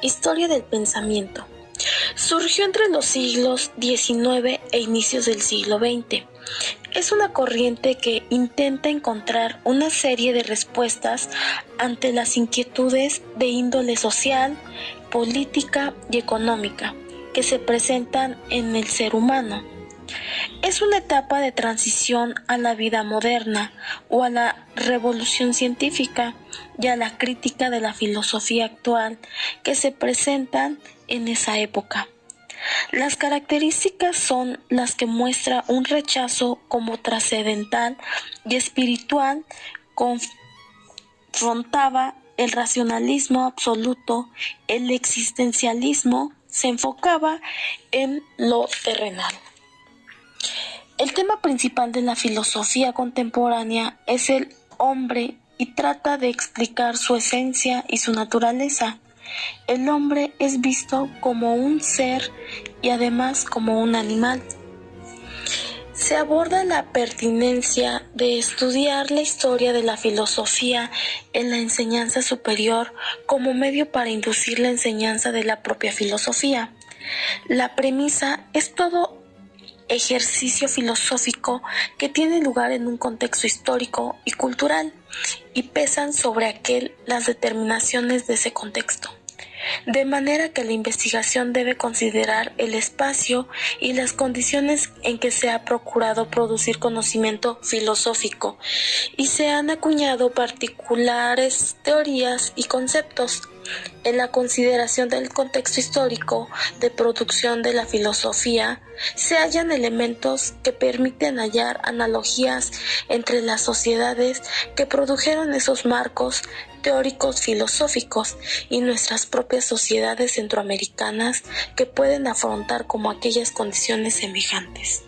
Historia del pensamiento. Surgió entre los siglos XIX e inicios del siglo XX. Es una corriente que intenta encontrar una serie de respuestas ante las inquietudes de índole social, política y económica que se presentan en el ser humano. Es una etapa de transición a la vida moderna o a la revolución científica y a la crítica de la filosofía actual que se presentan en esa época. Las características son las que muestra un rechazo como trascendental y espiritual, confrontaba el racionalismo absoluto, el existencialismo se enfocaba en lo terrenal. El tema principal de la filosofía contemporánea es el hombre y trata de explicar su esencia y su naturaleza. El hombre es visto como un ser y además como un animal. Se aborda la pertinencia de estudiar la historia de la filosofía en la enseñanza superior como medio para inducir la enseñanza de la propia filosofía. La premisa es todo ejercicio filosófico que tiene lugar en un contexto histórico y cultural y pesan sobre aquel las determinaciones de ese contexto. De manera que la investigación debe considerar el espacio y las condiciones en que se ha procurado producir conocimiento filosófico y se han acuñado particulares teorías y conceptos. En la consideración del contexto histórico de producción de la filosofía, se hallan elementos que permiten hallar analogías entre las sociedades que produjeron esos marcos teóricos filosóficos y nuestras propias sociedades centroamericanas que pueden afrontar como aquellas condiciones semejantes.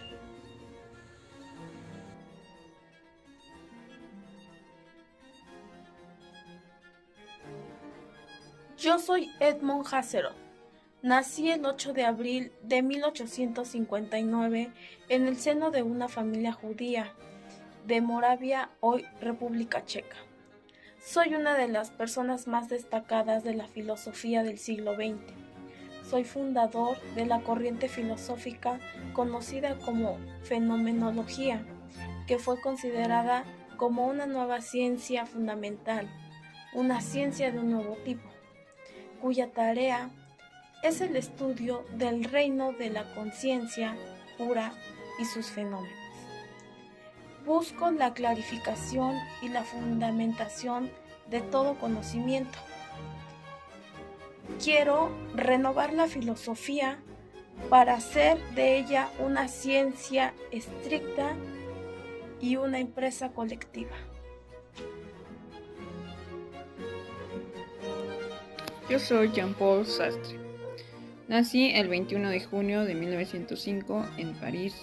Yo soy Edmond Husserl. Nací el 8 de abril de 1859 en el seno de una familia judía de Moravia, hoy República Checa. Soy una de las personas más destacadas de la filosofía del siglo XX. Soy fundador de la corriente filosófica conocida como fenomenología, que fue considerada como una nueva ciencia fundamental, una ciencia de un nuevo tipo, cuya tarea es el estudio del reino de la conciencia pura y sus fenómenos. Busco la clarificación y la fundamentación de todo conocimiento. Quiero renovar la filosofía para hacer de ella una ciencia estricta y una empresa colectiva. Yo soy Jean-Paul Sartre. Nací el 21 de junio de 1905 en París.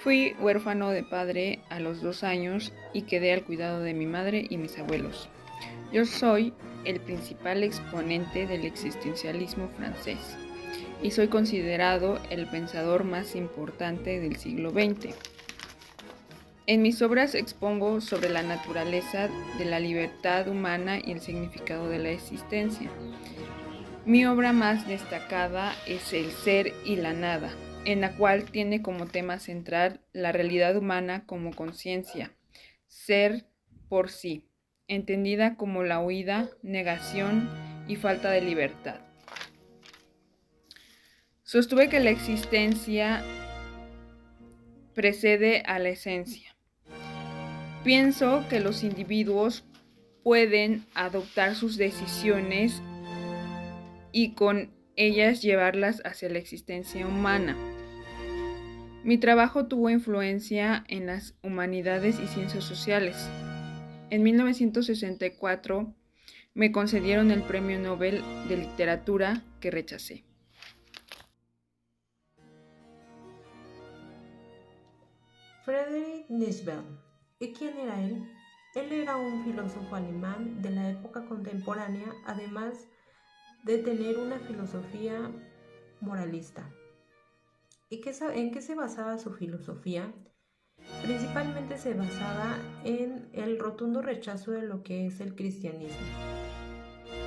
Fui huérfano de padre a los 2 años y quedé al cuidado de mi madre y mis abuelos. Yo soy el principal exponente del existencialismo francés y soy considerado el pensador más importante del siglo XX. En mis obras expongo sobre la naturaleza de la libertad humana y el significado de la existencia. Mi obra más destacada es El ser y la nada, en la cual tiene como tema central la realidad humana como conciencia, ser por sí, entendida como la huida, negación y falta de libertad. Sostuve que la existencia precede a la esencia. Pienso que los individuos pueden adoptar sus decisiones y con ellas llevarlas hacia la existencia humana. Mi trabajo tuvo influencia en las humanidades y ciencias sociales. En 1964 me concedieron el Premio Nobel de Literatura que rechacé. Friedrich Nietzsche. ¿Y quién era él? Él era un filósofo alemán de la época contemporánea, además de tener una filosofía moralista. ¿Y en qué se basaba su filosofía? Principalmente se basaba en el rotundo rechazo de lo que es el cristianismo.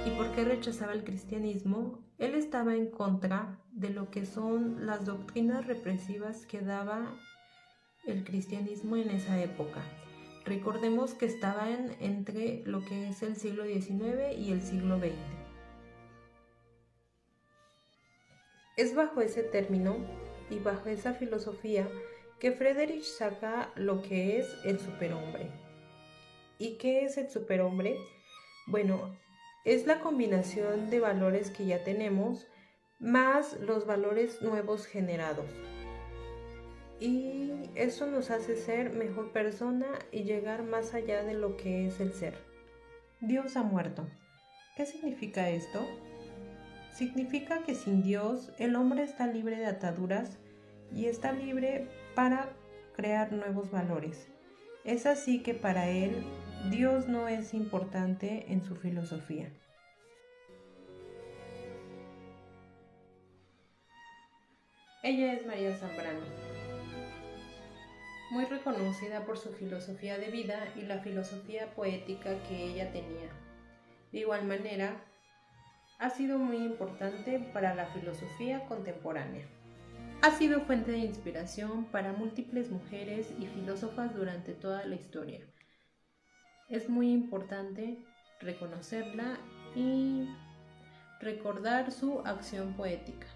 ¿Y por qué rechazaba el cristianismo? Él estaba en contra de lo que son las doctrinas represivas que daba el cristianismo en esa época. Recordemos que estaban entre lo que es el siglo XIX y el siglo XX. Es bajo ese término y bajo esa filosofía que Friedrich saca lo que es el superhombre. ¿Y qué es el superhombre? Bueno, es la combinación de valores que ya tenemos más los valores nuevos generados. Y eso nos hace ser mejor persona y llegar más allá de lo que es el ser. Dios ha muerto. ¿Qué significa esto? Significa que sin Dios el hombre está libre de ataduras y está libre para crear nuevos valores. Es así que para él Dios no es importante en su filosofía. Ella es María Zambrano, muy reconocida por su filosofía de vida y la filosofía poética que ella tenía. De igual manera, ha sido muy importante para la filosofía contemporánea. Ha sido fuente de inspiración para múltiples mujeres y filósofas durante toda la historia. Es muy importante reconocerla y recordar su acción poética.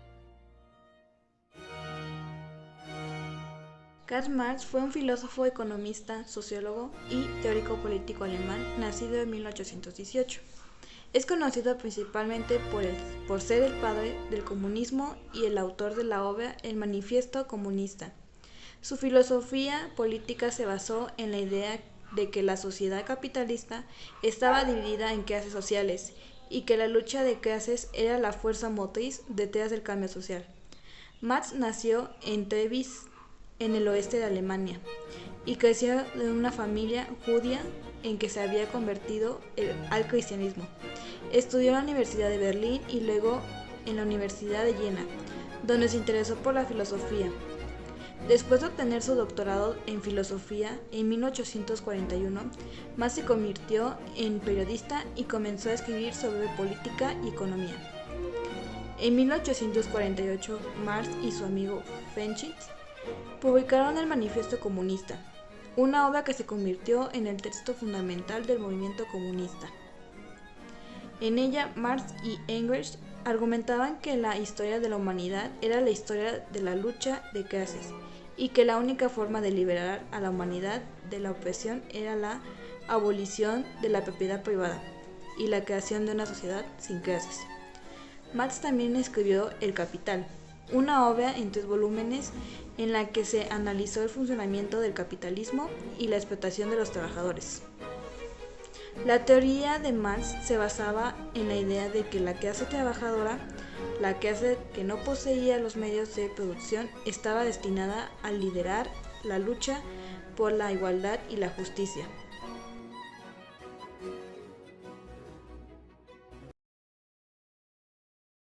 Karl Marx fue un filósofo, economista, sociólogo y teórico político alemán, nacido en 1818. Es conocido principalmente por ser el padre del comunismo y el autor de la obra El Manifiesto Comunista. Su filosofía política se basó en la idea de que la sociedad capitalista estaba dividida en clases sociales y que la lucha de clases era la fuerza motriz detrás del cambio social. Marx nació en Treviso, en el oeste de Alemania, y creció en una familia judía en que se había convertido al cristianismo. Estudió en la Universidad de Berlín y luego en la Universidad de Jena, donde se interesó por la filosofía. Después de obtener su doctorado en filosofía en 1841, Marx se convirtió en periodista y comenzó a escribir sobre política y economía. En 1848, Marx y su amigo Fenchit publicaron el Manifiesto Comunista, una obra que se convirtió en el texto fundamental del movimiento comunista. En ella, Marx y Engels argumentaban que la historia de la humanidad era la historia de la lucha de clases y que la única forma de liberar a la humanidad de la opresión era la abolición de la propiedad privada y la creación de una sociedad sin clases. Marx también escribió El Capital, una obra en 3 volúmenes en la que se analizó el funcionamiento del capitalismo y la explotación de los trabajadores. La teoría de Marx se basaba en la idea de que la clase trabajadora, la clase que no poseía los medios de producción, estaba destinada a liderar la lucha por la igualdad y la justicia.